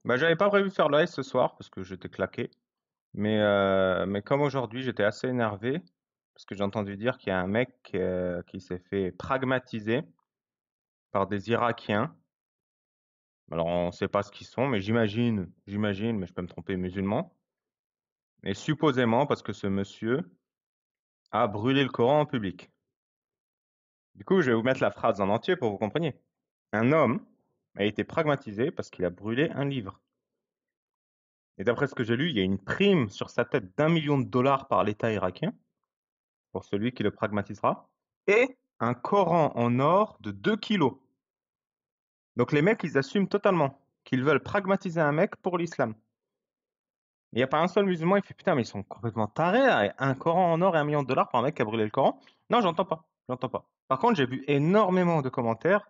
Bah, j'avais pas prévu de faire live ce soir parce que j'étais claqué. Mais comme aujourd'hui j'étais assez énervé parce que j'ai entendu dire qu'il y a un mec qui s'est fait pragmatiser par des Irakiens. Alors on sait pas ce qu'ils sont, mais j'imagine, mais je peux me tromper, musulmans. Et supposément parce que ce monsieur a brûlé le Coran en public. Du coup, je vais vous mettre la phrase en entier pour que vous compreniez. Un homme a été pragmatisé parce qu'il a brûlé un livre. Et d'après ce que j'ai lu, il y a une prime sur sa tête d'1 million de dollars par l'État irakien pour celui qui le pragmatisera, et un Coran en or de 2 kilos. Donc les mecs, ils assument totalement qu'ils veulent pragmatiser un mec pour l'islam. Il n'y a pas un seul musulman, il fait putain, mais ils sont complètement tarés là. Un Coran en or et 1 million de dollars pour un mec qui a brûlé le Coran. Non, j'entends pas, j'entends pas. Par contre, j'ai vu énormément de commentaires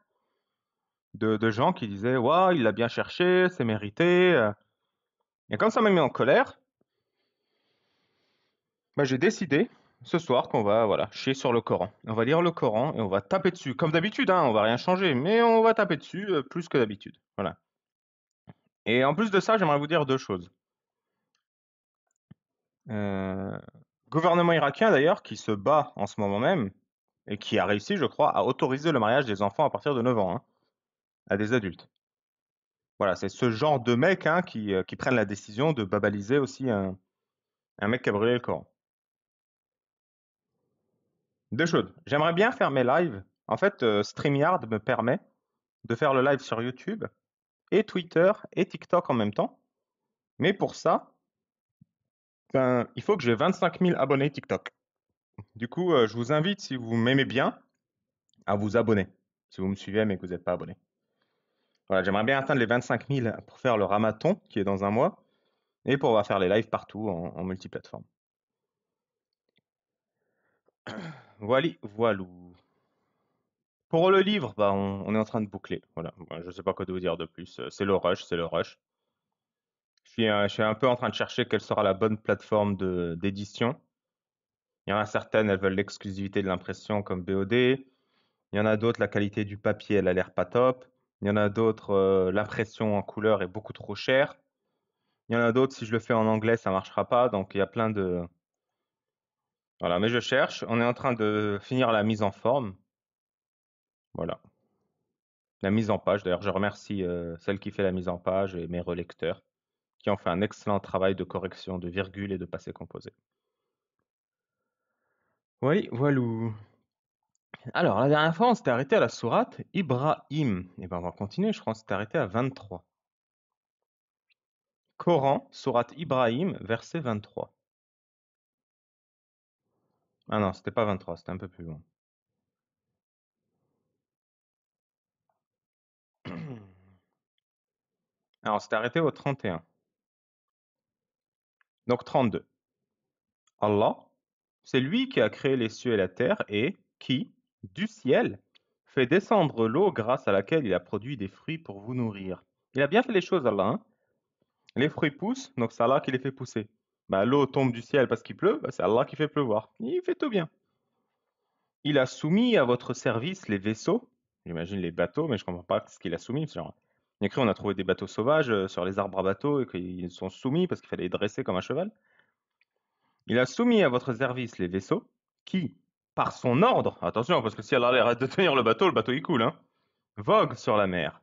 de gens qui disaient waouh, il l'a bien cherché, c'est mérité. Et comme ça m'a mis en colère, bah, j'ai décidé ce soir qu'on va voilà, chier sur le Coran. On va lire le Coran et on va taper dessus. Comme d'habitude, hein, on va rien changer, mais on va taper dessus plus que d'habitude. Voilà. Et en plus de ça, j'aimerais vous dire deux choses. Euh, Gouvernement irakien d'ailleurs, qui se bat en ce moment même, et qui a réussi, je crois, à autoriser le mariage des enfants à partir de 9 ans, hein, à des adultes. Voilà, c'est ce genre de mecs hein, qui prennent la décision de babaliser aussi un mec qui a brûlé le Coran. Deux choses. J'aimerais bien faire mes lives. En fait, StreamYard me permet de faire le live sur YouTube et Twitter et TikTok en même temps. Mais pour ça, ben, il faut que j'ai 25 000 abonnés TikTok. Du coup, je vous invite, si vous m'aimez bien, à vous abonner. Si vous me suivez mais que vous n'êtes pas abonné. Voilà, j'aimerais bien atteindre les 25 000 pour faire le Ramaton, qui est dans un mois, et pour pouvoir faire les lives partout en multiplateforme. Voilà, voilou. Pour le livre, bah, on est en train de boucler. Voilà, je ne sais pas quoi vous dire de plus. C'est le rush, c'est le rush. Je suis un peu en train de chercher quelle sera la bonne plateforme d'édition. Il y en a certaines, elles veulent l'exclusivité de l'impression comme BOD. Il y en a d'autres, la qualité du papier, elle a l'air pas top. Il y en a d'autres, l'impression en couleur est beaucoup trop chère. Il y en a d'autres, si je le fais en anglais, ça marchera pas. Donc il y a plein de... Voilà, mais je cherche. On est en train de finir la mise en forme. Voilà. La mise en page. D'ailleurs, je remercie celle qui fait la mise en page et mes relecteurs qui ont fait un excellent travail de correction de virgule et de passé composé. Oui, voilou. Alors, la dernière fois, on s'était arrêté à la sourate Ibrahim. Et ben, on va continuer, je crois qu'on s'était arrêté à 23. Coran, sourate Ibrahim, verset 23. Ah non, c'était pas 23, c'était un peu plus loin. Alors, on s'était arrêté au 31. Donc 32. Allah, c'est lui qui a créé les cieux et la terre et qui, du ciel, fait descendre l'eau grâce à laquelle il a produit des fruits pour vous nourrir. Il a bien fait les choses, Allah. Hein. Les fruits poussent, donc c'est Allah qui les fait pousser. Bah, l'eau tombe du ciel parce qu'il pleut, bah, c'est Allah qui fait pleuvoir. Il fait tout bien. Il a soumis à votre service les vaisseaux, j'imagine les bateaux, mais je comprends pas ce qu'il a soumis. Genre, il y a écrit on a trouvé des bateaux sauvages sur les arbres à bateaux et qu'ils sont soumis parce qu'il fallait les dresser comme un cheval. Il a soumis à votre service les vaisseaux qui, par son ordre, attention parce que si Allah arrête de tenir le bateau il coule, hein, vogue sur la mer.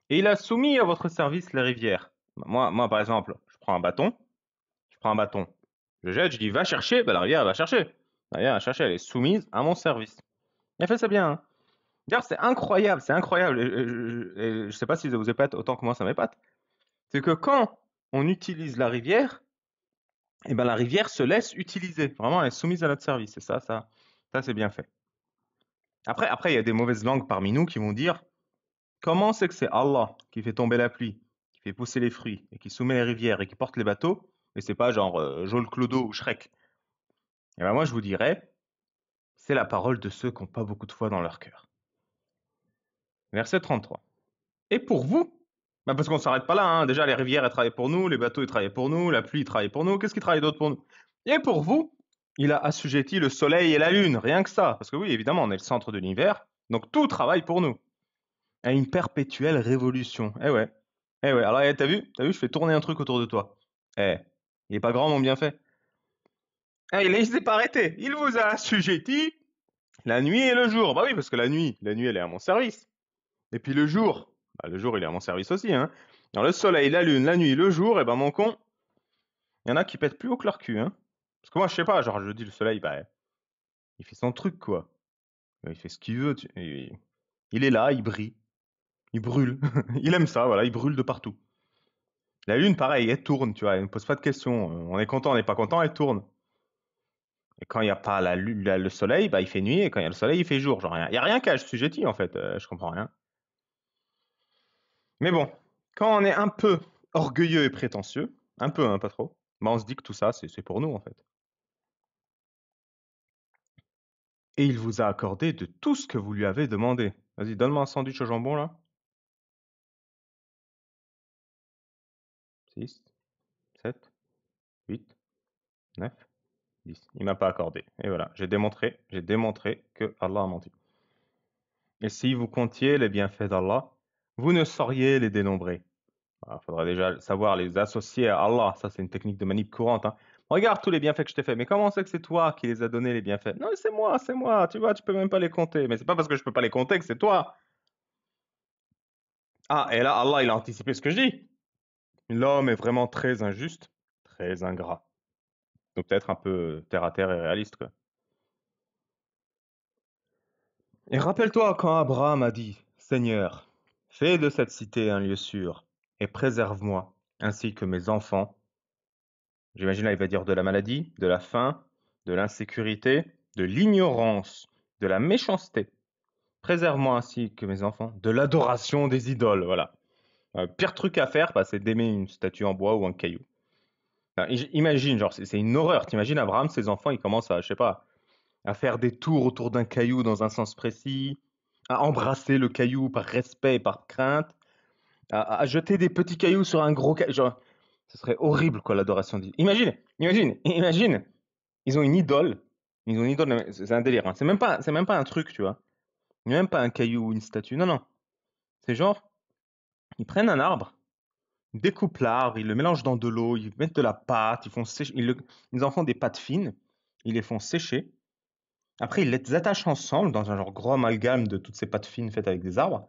Et il a soumis à votre service les rivières. Moi par exemple, je prends un bâton, je jette, je dis va chercher, bah, la rivière elle va chercher. La rivière va chercher, elle est soumise à mon service. Il a fait ça bien, hein. D'ailleurs, c'est incroyable, c'est incroyable. Et je sais pas si ça vous épate autant que moi ça m'épate. C'est que quand on utilise la rivière, eh ben la rivière se laisse utiliser. Vraiment, elle est soumise à notre service. Et ça c'est bien fait. Après, il y a des mauvaises langues parmi nous qui vont dire comment c'est que c'est Allah qui fait tomber la pluie, qui fait pousser les fruits, et qui soumet les rivières, et qui porte les bateaux, et c'est pas genre Joel Clodo ou Shrek. Et ben moi, je vous dirais, c'est la parole de ceux qui n'ont pas beaucoup de foi dans leur cœur. Verset 33. Et pour vous, bah parce qu'on ne s'arrête pas là, hein. Déjà les rivières elles travaillent pour nous, les bateaux ils travaillent pour nous, la pluie travaille pour nous, qu'est-ce qui travaille d'autre pour nous? Et pour vous, il a assujetti le soleil et la lune, rien que ça, parce que oui, évidemment, on est le centre de l'univers, donc tout travaille pour nous, à une perpétuelle révolution. Eh ouais, Eh ouais, alors t'as vu, je fais tourner un truc autour de toi. Eh, il est pas grand mon bienfait. Eh, il s'est pas arrêté. Il vous a assujetti la nuit et le jour. Bah oui, parce que la nuit elle est à mon service. Et puis le jour il est à mon service aussi, hein. Alors le soleil, la lune, la nuit, le jour, et ben mon con, il y en a qui pètent plus haut que leur cul, hein. Parce que moi je sais pas, genre je dis le soleil, bah il fait son truc quoi. Il fait ce qu'il veut. Il est là, il brille, il brûle. Il aime ça, voilà, il brûle de partout. La lune, pareil, elle tourne, tu vois, elle ne pose pas de questions. On est content, on n'est pas content, elle tourne. Et quand il n'y a pas la lune, le soleil, bah il fait nuit, et quand il y a le soleil, il fait jour. Genre, il y a rien qu'à assujetti en fait, je comprends rien. Mais bon, quand on est un peu orgueilleux et prétentieux, un peu, hein, pas trop, bah on se dit que tout ça, c'est pour nous en fait. Et il vous a accordé de tout ce que vous lui avez demandé. Vas-y, donne-moi un sandwich au jambon là. 6, 7, 8, 9, 10. Il m'a pas accordé. Et voilà, j'ai démontré que Allah a menti. Et si vous comptiez les bienfaits d'Allah, vous ne sauriez les dénombrer. Il faudrait déjà savoir les associer à Allah. Ça, c'est une technique de manip courante, hein. Regarde tous les bienfaits que je t'ai fait. Mais comment on sait que c'est toi qui les as donnés, les bienfaits? Non, c'est moi, c'est moi. Tu vois, tu peux même pas les compter. Mais c'est pas parce que je peux pas les compter que c'est toi. Ah, et là, Allah, il a anticipé ce que je dis. L'homme est vraiment très injuste, très ingrat. Donc peut-être un peu terre à terre et réaliste, quoi. Et rappelle-toi quand Abraham a dit, Seigneur, fais de cette cité un lieu sûr et préserve-moi, ainsi que mes enfants. J'imagine là, il va dire de la maladie, de la faim, de l'insécurité, de l'ignorance, de la méchanceté. Préserve-moi ainsi que mes enfants de l'adoration des idoles. Voilà. Pire truc à faire, bah, c'est d'aimer une statue en bois ou un caillou. Enfin, imagine, genre, c'est une horreur. T'imagines Abraham, ses enfants, ils commencent à, je sais pas, à faire des tours autour d'un caillou dans un sens précis, à embrasser le caillou par respect et par crainte, à jeter des petits cailloux sur un gros caillou. Genre, ce serait horrible, quoi, l'adoration d'idole. Imagine. Ils ont une idole. Ils ont une idole, c'est un délire, hein. C'est même pas un truc, tu vois. Même pas un caillou ou une statue. Non, non. C'est genre, ils prennent un arbre, ils découpent l'arbre, ils le mélangent dans de l'eau, ils mettent de la pâte, ils font sécher, ils en font des pâtes fines, ils les font sécher. Après, ils les attachent ensemble dans un genre gros amalgame de toutes ces pâtes fines faites avec des arbres.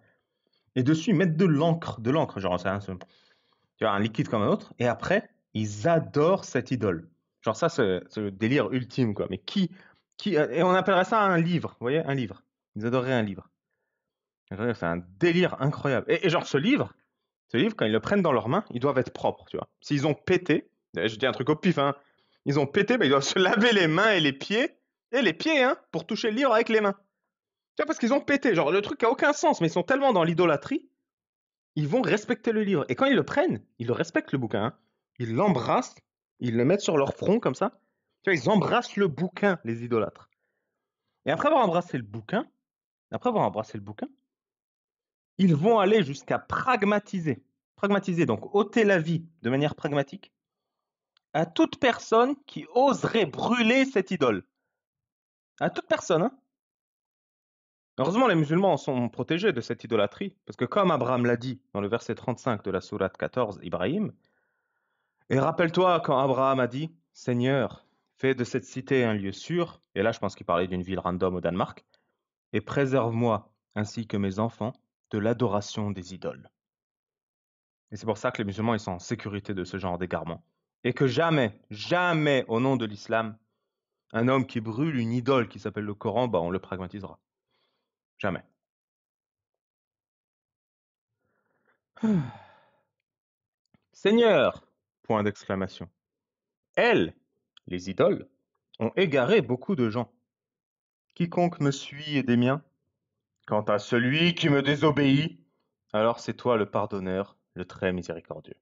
Et dessus, ils mettent de l'encre, genre, tu vois, un liquide comme un autre. Et après, ils adorent cette idole. Genre, ça, c'est le délire ultime, quoi. Mais et on appellerait ça un livre, vous voyez, un livre. Ils adoreraient un livre. C'est un délire incroyable. Et genre, ce livre, quand ils le prennent dans leurs mains, ils doivent être propres, tu vois. S'ils ont pété, je dis un truc au pif, hein, ils ont pété, bah, ils doivent se laver les mains et les pieds, hein, pour toucher le livre avec les mains. Tu vois, parce qu'ils ont pété, genre le truc a aucun sens, mais ils sont tellement dans l'idolâtrie, ils vont respecter le livre. Et quand ils le prennent, ils le respectent le bouquin, hein. Ils l'embrassent, ils le mettent sur leur front comme ça. Tu vois, ils embrassent le bouquin, les idolâtres. Et après avoir embrassé le bouquin, ils vont aller jusqu'à pragmatiser. Pragmatiser, donc ôter la vie de manière pragmatique à toute personne qui oserait brûler cette idole. À toute personne, hein. Heureusement, les musulmans sont protégés de cette idolâtrie, parce que comme Abraham l'a dit dans le verset 35 de la sourate 14, Ibrahim, et rappelle-toi quand Abraham a dit, Seigneur, fais de cette cité un lieu sûr, et là je pense qu'il parlait d'une ville random au Danemark, et préserve-moi, ainsi que mes enfants, de l'adoration des idoles. Et c'est pour ça que les musulmans ils sont en sécurité de ce genre d'égarement. Et que jamais, jamais, au nom de l'islam, un homme qui brûle une idole qui s'appelle le Coran, bah on le pragmatisera. Jamais. Seigneur! Point d'exclamation. Elles, les idoles, ont égaré beaucoup de gens. Quiconque me suit est des miens. Quant à celui qui me désobéit, alors c'est toi le pardonneur, le très miséricordieux.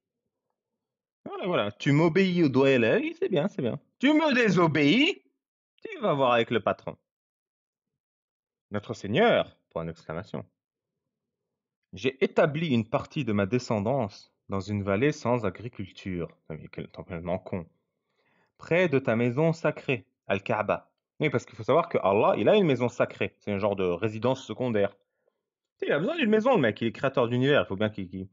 Voilà, voilà. Tu m'obéis au doigt et l'œil, c'est bien, c'est bien. Tu me désobéis, tu vas voir avec le patron. Notre Seigneur, point d'exclamation. J'ai établi une partie de ma descendance dans une vallée sans agriculture. Quel complètement con. Près de ta maison sacrée, Al-Kaaba. Oui, parce qu'il faut savoir que Allah, il a une maison sacrée. C'est un genre de résidence secondaire. Tu sais, il a besoin d'une maison, le mec. Il est créateur d'univers. Il faut bien qu'il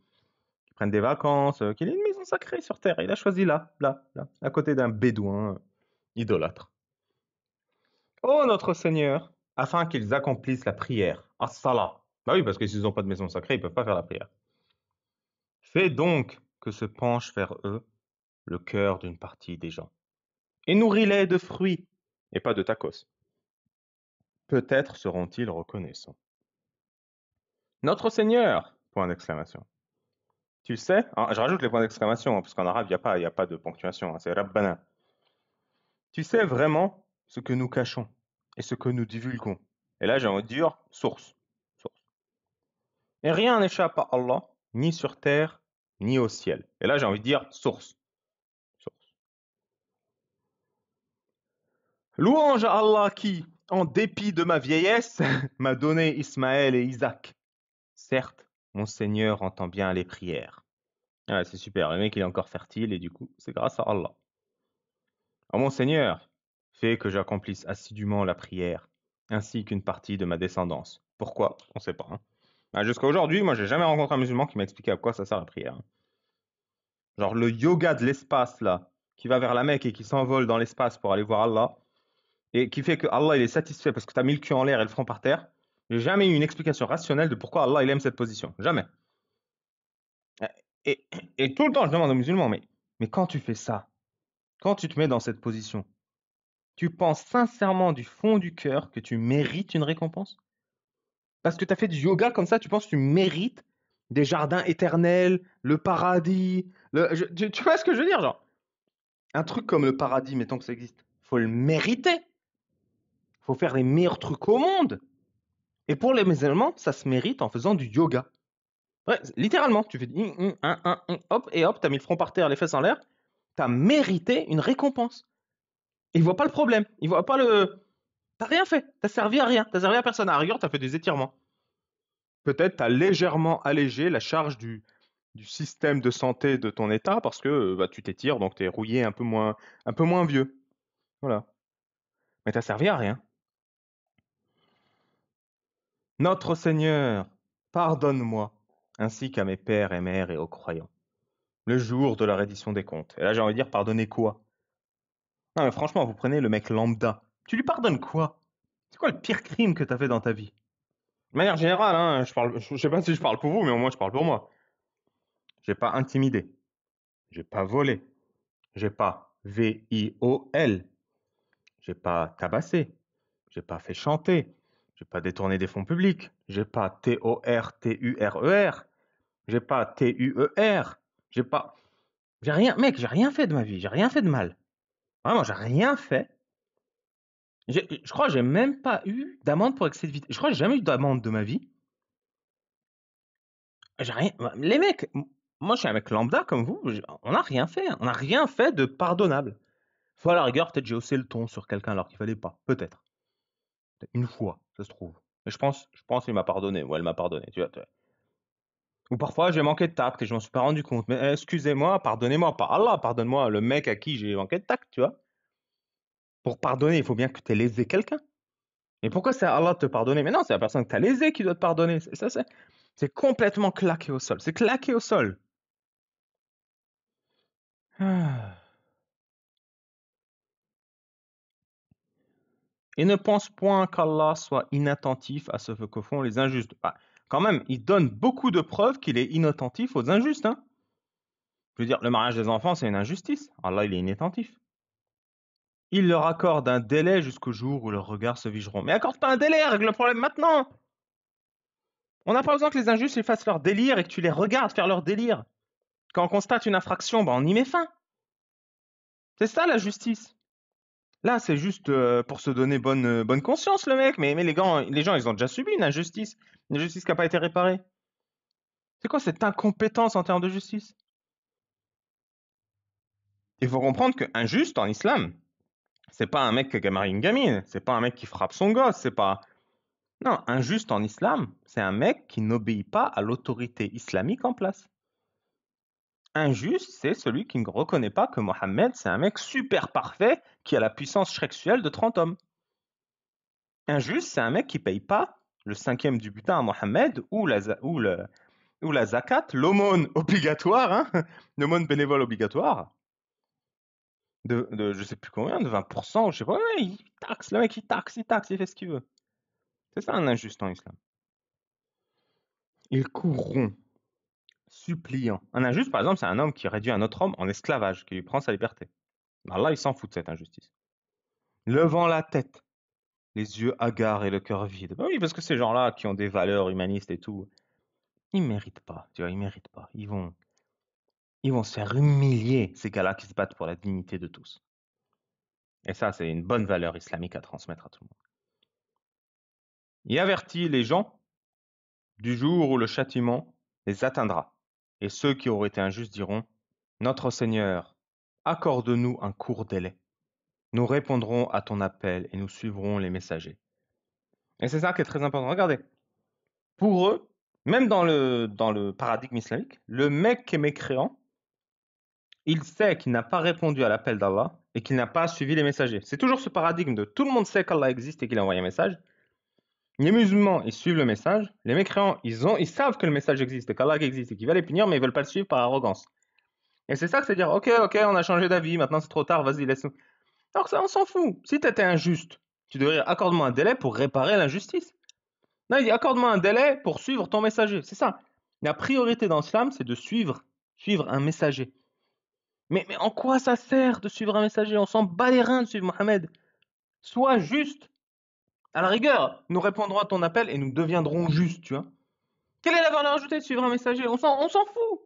qui prenne des vacances, qu'il ait une maison sacrée sur terre. Il a choisi là, à côté d'un bédouin idolâtre. Oh notre Seigneur, afin qu'ils accomplissent la prière, as-salah. Bah oui, parce que s'ils n'ont pas de maison sacrée, ils peuvent pas faire la prière. Fais donc que se penche vers eux le cœur d'une partie des gens, et nourris-les de fruits, et pas de tacos. Peut-être seront-ils reconnaissants. Notre Seigneur! Point d'exclamation. Tu sais, je rajoute les points d'exclamation, parce qu'en arabe, il y a pas de ponctuation, c'est Rabbana. Tu sais vraiment ce que nous cachons et ce que nous divulguons. Et là, j'ai envie de dire source. Source. Et rien n'échappe à Allah, ni sur terre, ni au ciel. Et là, j'ai envie de dire source. Source. Louange à Allah qui, en dépit de ma vieillesse, m'a donné Ismaël et Isaac. Certes, mon Seigneur entend bien les prières. Ah, c'est super, le mec il est encore fertile et du coup, c'est grâce à Allah. Oh mon Seigneur, fais que j'accomplisse assidûment la prière, ainsi qu'une partie de ma descendance. Pourquoi? On ne sait pas. Hein. Ah, jusqu'à aujourd'hui, moi j'ai jamais rencontré un musulman qui m'a expliqué à quoi ça sert la prière. Genre le yoga de l'espace là, qui va vers la Mecque et qui s'envole dans l'espace pour aller voir Allah, et qui fait que Allah il est satisfait parce que tu as mis le cul en l'air et le front par terre. J'ai jamais eu une explication rationnelle de pourquoi Allah il aime cette position. Jamais. Et, et tout le temps je demande aux musulmans, mais quand tu fais ça, quand tu te mets dans cette position, tu penses sincèrement du fond du cœur que tu mérites une récompense? Parce que tu as fait du yoga comme ça, tu penses que tu mérites des jardins éternels, le paradis, tu vois ce que je veux dire, genre un truc comme le paradis, mettons que ça existe, faut le mériter. Faut faire les meilleurs trucs au monde. Et pour les musulmans, ça se mérite en faisant du yoga. Ouais, littéralement, tu fais hop, et hop, t'as mis le front par terre, les fesses en l'air, t'as mérité une récompense. Ils voient pas le problème, ils voient pas le... T'as rien fait, t'as servi à rien, t'as servi à personne. À la rigueur, t'as fait des étirements. Peut-être t'as légèrement allégé la charge du système de santé de ton état parce que bah, tu t'étires, donc t'es rouillé un peu moins vieux. Voilà. Mais t'as servi à rien. Notre Seigneur, pardonne-moi, ainsi qu'à mes pères et mères et aux croyants, le jour de la reddition des comptes. Et là, j'ai envie de dire, pardonnez quoi? Non, mais franchement, vous prenez le mec lambda. Tu lui pardonnes quoi? C'est quoi le pire crime que t'as fait dans ta vie? De manière générale, hein, je sais pas si je parle pour vous, mais au moins je parle pour moi. J'ai pas intimidé. J'ai pas volé. J'ai pas VIOL. J'ai pas tabassé. J'ai pas fait chanter. J'ai pas détourné des fonds publics. J'ai pas TORTURER. J'ai pas TUER. J'ai pas. J'ai rien. Mec, j'ai rien fait de ma vie. J'ai rien fait de mal. Vraiment, j'ai rien fait. Je crois que j'ai même pas eu d'amende pour excès de vitesse. Je crois que j'ai jamais eu d'amende de ma vie. J'ai rien. Les mecs, moi je suis un mec lambda comme vous. On n'a rien fait. On n'a rien fait de pardonnable. Faut à la rigueur, peut-être j'ai haussé le ton sur quelqu'un alors qu'il fallait pas. Peut-être. Une fois, ça se trouve. Mais je pense qu'il m'a pardonné. Ou elle m'a pardonné. Tu vois. Ou parfois j'ai manqué de tact et je m'en suis pas rendu compte. Mais excusez-moi, pardonnez-moi, pas Allah, pardonne-moi, le mec à qui j'ai manqué de tact, tu vois. Pour pardonner, il faut bien que tu aies lésé quelqu'un. Et pourquoi c'est à Allah de te pardonner? Mais non, c'est la personne que tu as lésée qui doit te pardonner. C'est complètement claqué au sol. C'est claqué au sol. Ah. Et ne pense point qu'Allah soit inattentif à ce que font les injustes. Bah, quand même, il donne beaucoup de preuves qu'il est inattentif aux injustes. Hein. Je veux dire, le mariage des enfants, c'est une injustice. Allah, il est inattentif. Il leur accorde un délai jusqu'au jour où leurs regards se figeront. Mais accorde pas un délai, règle le problème maintenant. On n'a pas besoin que les injustes ils fassent leur délire et que tu les regardes faire leur délire. Quand on constate une infraction, on y met fin. C'est ça la justice. Là, c'est juste pour se donner bonne conscience, le mec. Mais les gens, ils ont déjà subi une injustice qui n'a pas été réparée. C'est quoi cette incompétence en termes de justice? Il faut comprendre qu'un juste en islam, c'est pas un mec qui a marié une gamine, c'est pas un mec qui frappe son gosse, c'est pas... Non, un juste en islam, c'est un mec qui n'obéit pas à l'autorité islamique en place. Injuste, c'est celui qui ne reconnaît pas que Mohammed, c'est un mec super parfait qui a la puissance sexuelle de 30 hommes. Injuste, c'est un mec qui paye pas le 5e du butin à Mohammed ou ou la zakat, l'aumône obligatoire, hein, l'aumône bénévole obligatoire, je sais plus combien, de 20%, je sais pas, ouais, il taxe, le mec il taxe, il fait ce qu'il veut. C'est ça un injuste en islam. Ils courront, suppliant. Un injuste, par exemple, c'est un homme qui réduit un autre homme en esclavage, qui lui prend sa liberté. Allah, il s'en fout de cette injustice. Levant la tête, les yeux hagards et le cœur vide. Bah oui, parce que ces gens-là qui ont des valeurs humanistes et tout, ils méritent pas, tu vois, ils méritent pas. Ils vont se faire humilier, ces gars-là qui se battent pour la dignité de tous. Et ça, c'est une bonne valeur islamique à transmettre à tout le monde. Il avertit les gens du jour où le châtiment les atteindra. Et ceux qui auraient été injustes diront, Notre Seigneur, accorde-nous un court délai. Nous répondrons à ton appel et nous suivrons les messagers. Et c'est ça qui est très important. Regardez, pour eux, même dans le paradigme islamique, le mec qui est mécréant, il sait qu'il n'a pas répondu à l'appel d'Allah et qu'il n'a pas suivi les messagers. C'est toujours ce paradigme de tout le monde sait qu'Allah existe et qu'il a envoyé un message. Les musulmans, ils suivent le message. Les mécréants, ils savent que le message existe et qu'Allah existe et qu'il va les punir, mais ils veulent pas le suivre par arrogance. Et c'est ça que c'est dire, ok, on a changé d'avis, maintenant c'est trop tard, vas-y, laisse-nous. Alors que ça, on s'en fout. Si tu étais injuste, tu devrais dire, accorde-moi un délai pour réparer l'injustice. Non, il dit, accorde-moi un délai pour suivre ton messager. C'est ça. La priorité dans l'islam, c'est de suivre un messager. Mais en quoi ça sert de suivre un messager? On s'en bat les reins de suivre Mohamed. Sois juste. À la rigueur, nous répondrons à ton appel et nous deviendrons justes, tu vois. Quelle est la valeur ajoutée de suivre un messager? On s'en fout.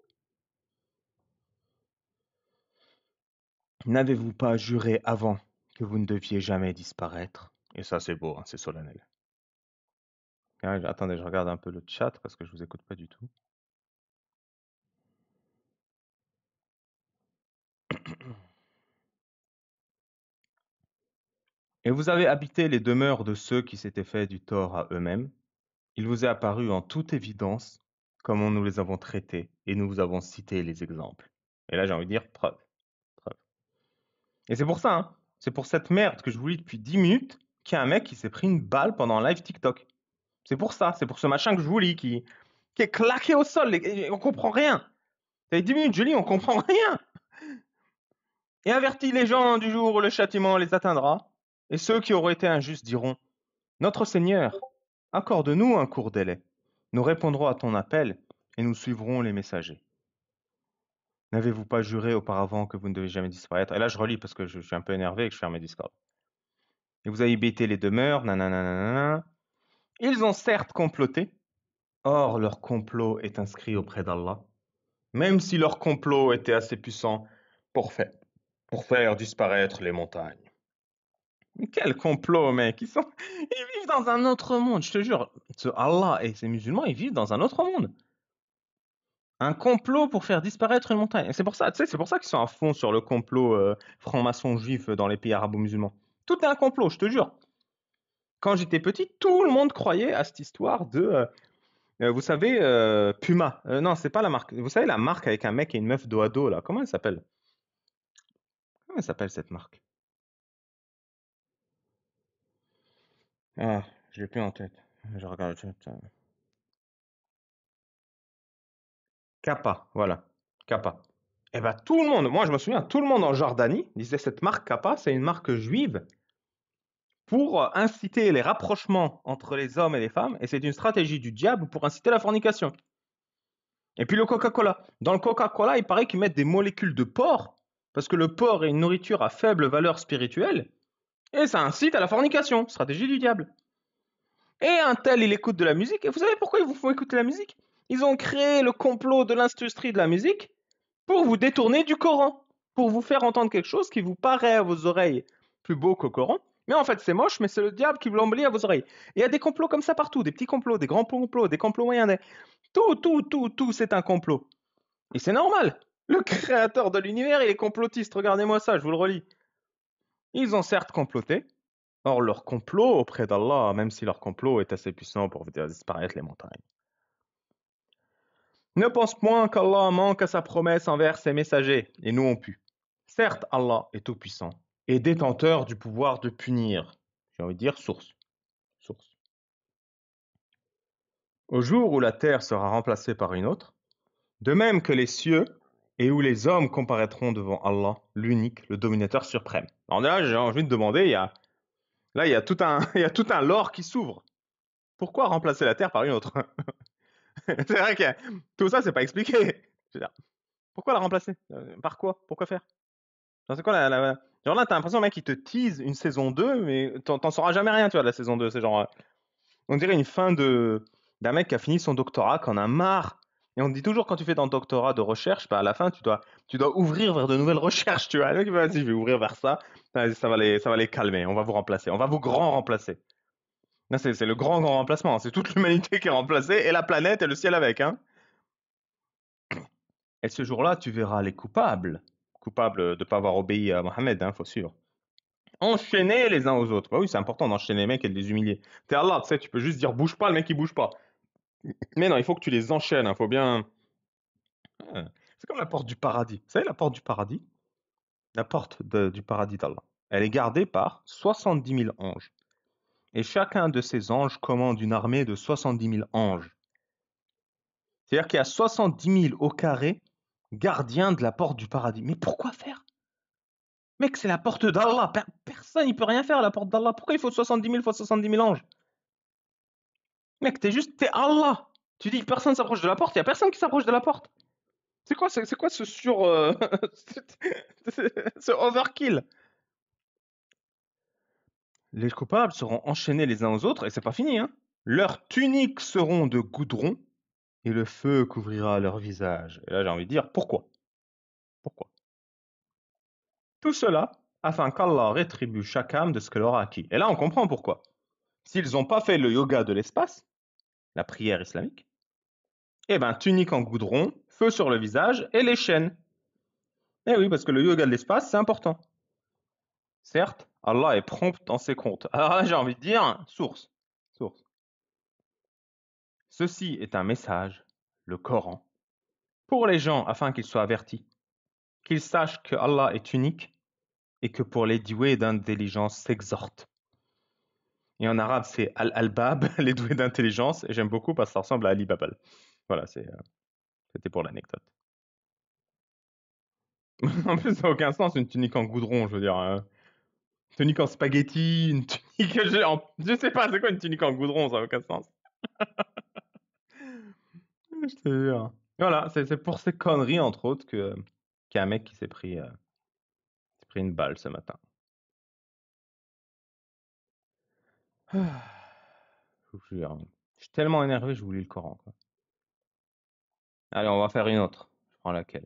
N'avez-vous pas juré avant que vous ne deviez jamais disparaître? Et ça, c'est beau, hein, c'est solennel. Attendez, je regarde un peu le chat parce que je vous écoute pas du tout. Et vous avez habité les demeures de ceux qui s'étaient fait du tort à eux-mêmes. Il vous est apparu en toute évidence comment nous les avons traités et nous vous avons cité les exemples. Et là, j'ai envie de dire preuve, preuve. Et c'est pour ça, hein, c'est pour cette merde que je vous lis depuis 10 minutes qu'il y a un mec qui s'est pris une balle pendant un live TikTok. C'est pour ça, c'est pour ce machin que je vous lis qui est claqué au sol. On comprend rien. Ça fait 10 minutes, je lis, on comprend rien. Et avertis les gens du jour où le châtiment les atteindra. Et ceux qui auraient été injustes diront, Notre Seigneur, accorde-nous un court délai. Nous répondrons à ton appel et nous suivrons les messagers. N'avez-vous pas juré auparavant que vous ne devez jamais disparaître? Et là, je relis parce que je suis un peu énervé et que je ferme mes Discord. Et vous avez bêté les demeures, nanana. Ils ont certes comploté, or leur complot est inscrit auprès d'Allah, même si leur complot était assez puissant pour faire disparaître les montagnes. Mais quel complot, mec! Ils vivent dans un autre monde, je te jure. Ce Allah et ces musulmans, ils vivent dans un autre monde. Un complot pour faire disparaître une montagne. Et c'est pour ça, tu sais, c'est pour ça qu'ils sont à fond sur le complot franc-maçon juif dans les pays arabo-musulmans. Tout est un complot, je te jure. Quand j'étais petit, tout le monde croyait à cette histoire de, vous savez, Puma. Non, c'est pas la marque. Vous savez la marque avec un mec et une meuf dos à dos là. Comment elle s'appelle? Comment elle s'appelle cette marque? Ah, je l'ai plus en tête. Je regarde le chat. Kappa, voilà. Kappa. Eh ben tout le monde, moi je me souviens, tout le monde en Jordanie disait cette marque Kappa, c'est une marque juive pour inciter les rapprochements entre les hommes et les femmes, et c'est une stratégie du diable pour inciter la fornication. Et puis le Coca-Cola. Dans le Coca-Cola, il paraît qu'ils mettent des molécules de porc, parce que le porc est une nourriture à faible valeur spirituelle, et ça incite à la fornication, stratégie du diable. Et un tel, il écoute de la musique, et vous savez pourquoi ils vous font écouter la musique? Ils ont créé le complot de l'industrie de la musique pour vous détourner du Coran, pour vous faire entendre quelque chose qui vous paraît à vos oreilles plus beau qu'au Coran, mais en fait c'est moche, mais c'est le diable qui vous l'embellit à vos oreilles. Et il y a des complots comme ça partout, des petits complots, des grands complots, des complots moyens, tout, c'est un complot. Et c'est normal. Le créateur de l'univers, il est complotiste, regardez-moi ça, je vous le relis. Ils ont certes comploté, or leur complot auprès d'Allah, même si leur complot est assez puissant pour faire disparaître les montagnes. Ne pense point qu'Allah manque à sa promesse envers ses messagers, et nous on pu. Certes, Allah est tout-puissant et détenteur du pouvoir de punir. J'ai envie de dire source. Source. Au jour où la terre sera remplacée par une autre, de même que les cieux et où les hommes comparaîtront devant Allah, l'unique, le dominateur suprême. Alors là, j'ai envie de demander, il y a tout un, il y a tout un lore qui s'ouvre. Pourquoi remplacer la terre par une autre? C'est vrai que tout ça, c'est pas expliqué. Je veux dire, pourquoi la remplacer? Par quoi? Pourquoi faire? Genre, c'est quoi Genre là, t'as l'impression, mec, il te tease une saison 2, mais t'en sauras jamais rien, tu vois, de la saison 2. C'est genre, on dirait une fin d'un mec qui a fini son doctorat, qui en a marre. Et on te dit toujours, quand tu fais ton doctorat de recherche, bah, à la fin, tu dois ouvrir vers de nouvelles recherches, tu vois. Le mec, il va, vas-y, je vais ouvrir vers ça. Vas-y, ça va les calmer. On va vous remplacer. On va vous grand remplacer. Là, c'est le grand remplacement. C'est toute l'humanité qui est remplacée et la planète et le ciel avec, hein. Et ce jour-là, tu verras les coupables. Coupables de ne pas avoir obéi à Mohammed, hein, faut sûr. Enchaîner les uns aux autres. Bah oui, c'est important d'enchaîner les mecs et de les humilier. T'es Allah, tu sais, tu peux juste dire bouge pas, le mec il bouge pas. Mais non, il faut que tu les enchaînes, hein, faut bien. C'est comme la porte du paradis. Vous savez, la porte du paradis, du paradis d'Allah, elle est gardée par 70 000 anges. Et chacun de ces anges commande une armée de 70 000 anges. C'est-à-dire qu'il y a 70 000 au carré gardiens de la porte du paradis. Mais pourquoi faire? Mec, c'est la porte d'Allah. Personne, il peut rien faire à la porte d'Allah. Pourquoi il faut 70 000 fois 70 000 anges? Mec, t'es Allah. Tu dis que personne s'approche de la porte, il y a personne qui s'approche de la porte. C'est quoi ce ce overkill? Les coupables seront enchaînés les uns aux autres et c'est pas fini, hein. Leurs tuniques seront de goudron et le feu couvrira leur visage. Et là, j'ai envie de dire pourquoi? Pourquoi? Tout cela afin qu'Allah rétribue chaque âme de ce qu'elle aura acquis. Et là, on comprend pourquoi. S'ils n'ont pas fait le yoga de l'espace, la prière islamique, eh ben, tunique en goudron, feu sur le visage et les chaînes. Eh oui, parce que le yoga de l'espace, c'est important. Certes, Allah est prompt dans ses comptes. Alors là, j'ai envie de dire, source. Source. Ceci est un message, le Coran, pour les gens afin qu'ils soient avertis, qu'ils sachent que Allah est unique et que pour les doués d'intelligence s'exhortent. Et en arabe, c'est Al-Albab, les doués d'intelligence, et j'aime beaucoup parce que ça ressemble à Ali Babal. Voilà, c'était pour l'anecdote. En plus, ça n'a aucun sens, une tunique en goudron, je veux dire. Une tunique en spaghetti, une tunique Je sais pas, c'est quoi une tunique en goudron, ça n'a aucun sens. Je te jure. Voilà, c'est pour ces conneries, entre autres, qu'il y a un mec qui s'est pris une balle ce matin. Ah, je vous jure. Je suis tellement énervé, je vous lis le Coran, quoi. Allez, on va faire une autre. Je prends laquelle?